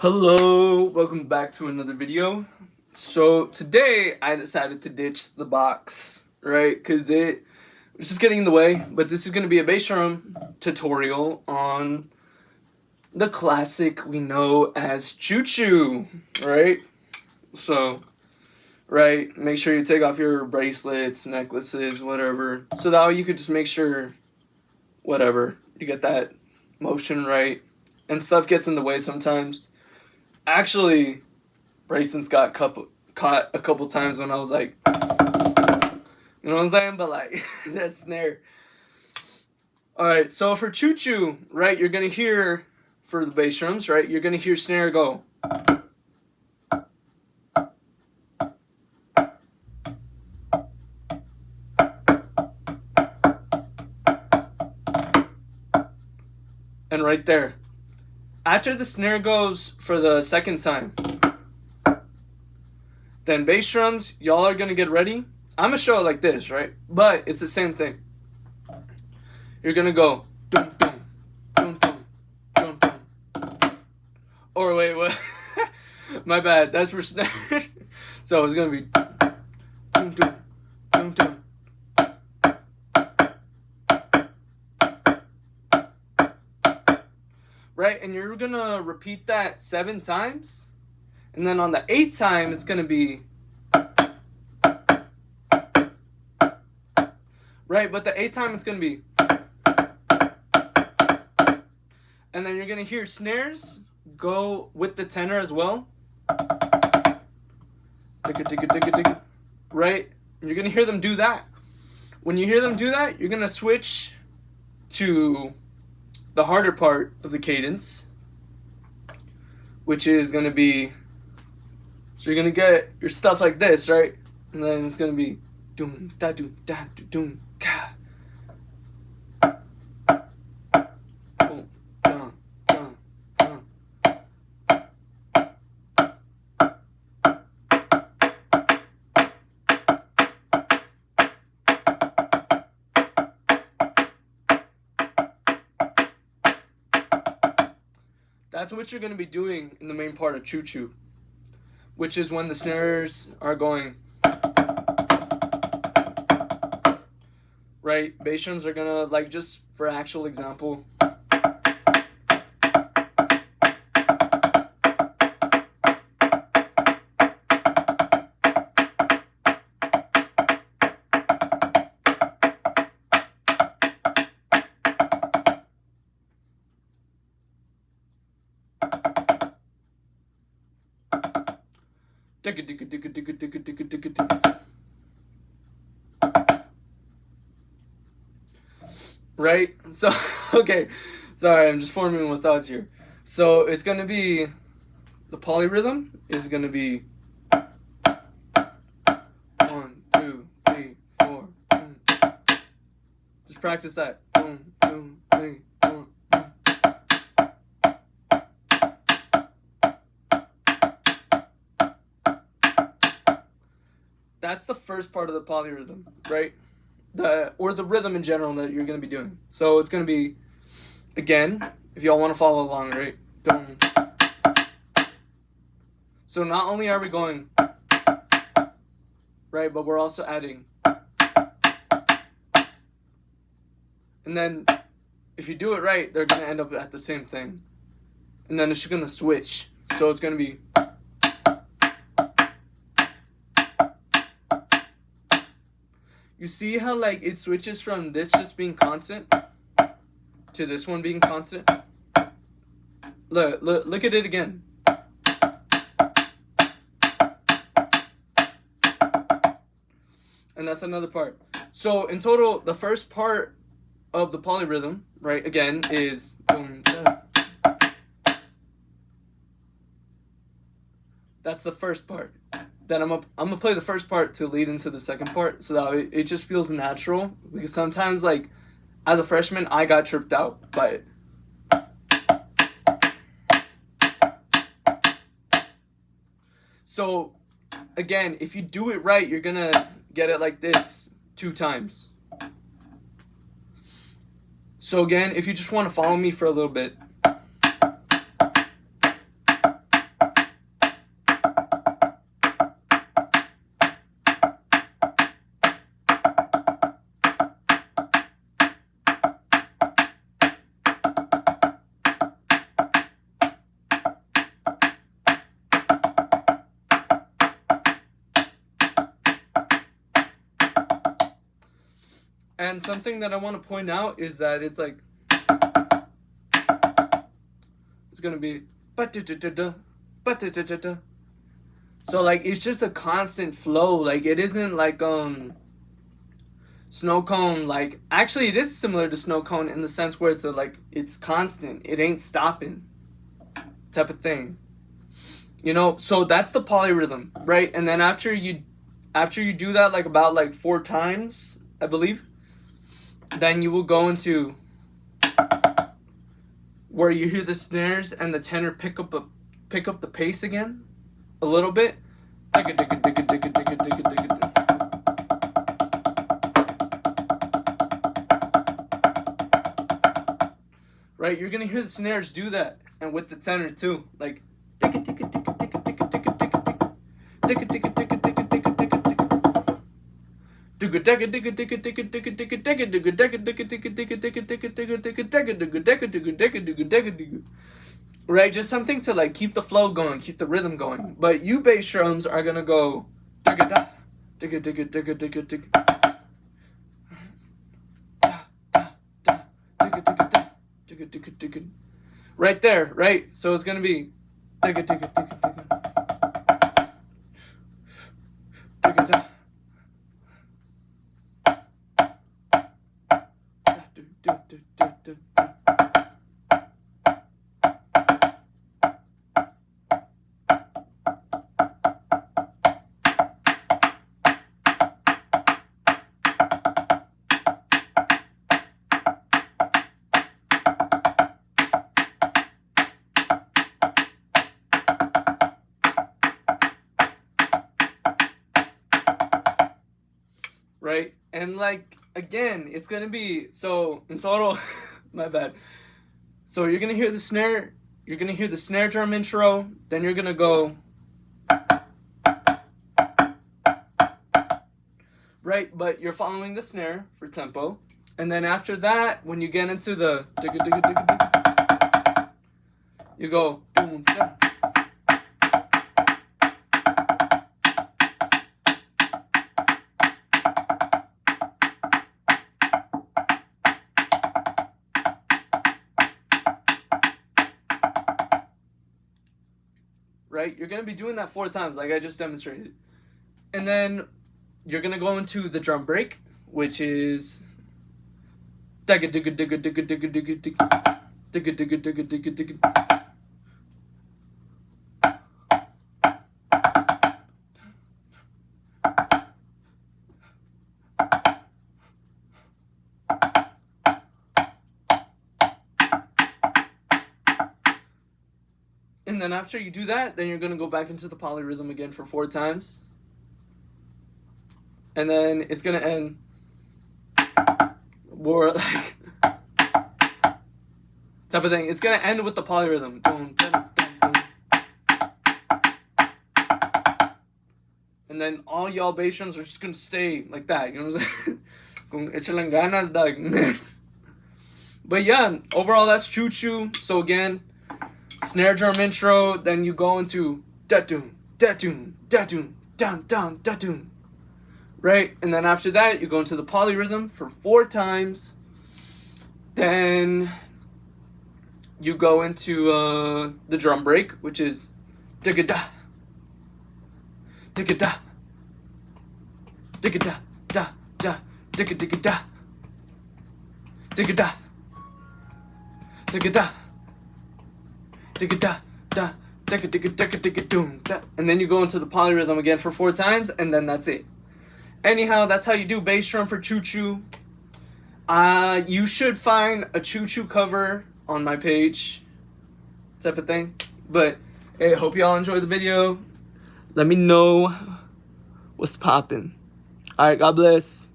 Hello, welcome back to another video. So today I decided to ditch the box, right? Because it was just getting in the way. But this is going to be a bass drum tutorial on the classic we know as Choo, right? So, right, make sure you take off your bracelets, necklaces, whatever. So that way you could just make sure, whatever, you get that motion right. And stuff gets in the way sometimes. Actually, bracelets got caught a couple times when I was like, you know what I'm saying? But like, that snare. Alright, so for Choo, right, you're going to hear, for the bass drums, right, you're going to hear snare go. And right there. After the snare goes for the second time, then bass drums, y'all are going to get ready. I'm going to show it like this, right? But it's the same thing. You're going to go, dum, dum, dum, dum, dum, dum. Or wait, what? My bad. That's for snare. So it's going to be dum, dum, dum, dum. Right, and you're gonna repeat that 7 times, and then on the 8th time it's gonna be right, but the 8th time it's gonna be, and then you're gonna hear snares go with the tenor as well. Right, you're gonna hear them do that. When you hear them do that, you're gonna switch to the harder part of the cadence, which is going to be, so you're going to get your stuff like this, right? And then it's going to be doom da doom da doom ka. Boom, dun, dun, dun. That's what you're going to be doing in the main part of Choo, which is when the snares are going. Right? Bass drums are going to, like, just for actual example. Right? So, okay. Sorry, I'm just forming my thoughts here. So, it's going to be, the polyrhythm is going to be 1, 2, 3, 4. Boom. Just practice that. 1, 2, 3, 4. That's the first part of the polyrhythm, right? Or the rhythm in general that you're going to be doing. So it's going to be, again, if y'all want to follow along, right? Dum. So not only are we going, right, but we're also adding. And then if you do it right, they're going to end up at the same thing. And then it's just going to switch. So it's going to be. You see how, like, it switches from this just being constant to this one being constant? Look at it again. And that's another part. So in total, the first part of the polyrhythm, right, again, is boom, da. That's the first part. Then I'm gonna play the first part to lead into the second part, so that it just feels natural. Because sometimes, like, as a freshman, I got tripped out by it. So, again, if you do it right, you're gonna get it like this 2 times. So again, if you just want to follow me for a little bit. And something that I want to point out is that it's like, it's gonna be ba-da-da-da-da, ba-da-da-da-da. So like it's just a constant flow. Like it isn't like snow cone. Like actually it is similar to snow cone in the sense where it's like it's constant. It ain't stopping type of thing. You know, so that's the polyrhythm, right? And then after you do that like about like 4 times, I believe, then you will go into where you hear the snares and the tenor pick up the pace again a little bit. Right, you're gonna hear the snares do that, and with the tenor too, like right, just something to like keep the flow going, keep the rhythm going. But you bass drums are gonna go right there, right? So it's gonna be right? And like again, it's gonna be so in total. My bad. So you're gonna hear the snare. You're gonna hear the snare drum intro. Then you're gonna go right, but you're following the snare for tempo. And then after that, when you get into the you go boom, da. Right? You're going to be doing that 4 times like I just demonstrated. And then you're going to go into the drum break, which is and then after you do that, then you're going to go back into the polyrhythm again for 4 times. And then it's going to end more like type of thing. It's going to end with the polyrhythm. And then all y'all bass drums are just going to stay like that. You know what I'm saying? Échale ganas, dog. But yeah, overall that's Choo Choo. So again, snare drum intro, then you go into da-doon, da-doon, da-doon, down, down, da-doon. Right? And then after that, you go into the polyrhythm for 4 times. Then you go into the drum break, which is digga-da, digga-da, digga-da, da, da, digga-digga-da, digga-da, digga-da, digga-da, da, digga-digga-digga-digga-doom, da. And then you go into the polyrhythm again for 4 times, and then that's it. Anyhow, that's how you do bass drum for Choo Choo. You should find a Choo Choo cover on my page, type of thing. But hey, hope y'all enjoyed the video. Let me know what's poppin'. Alright, God bless.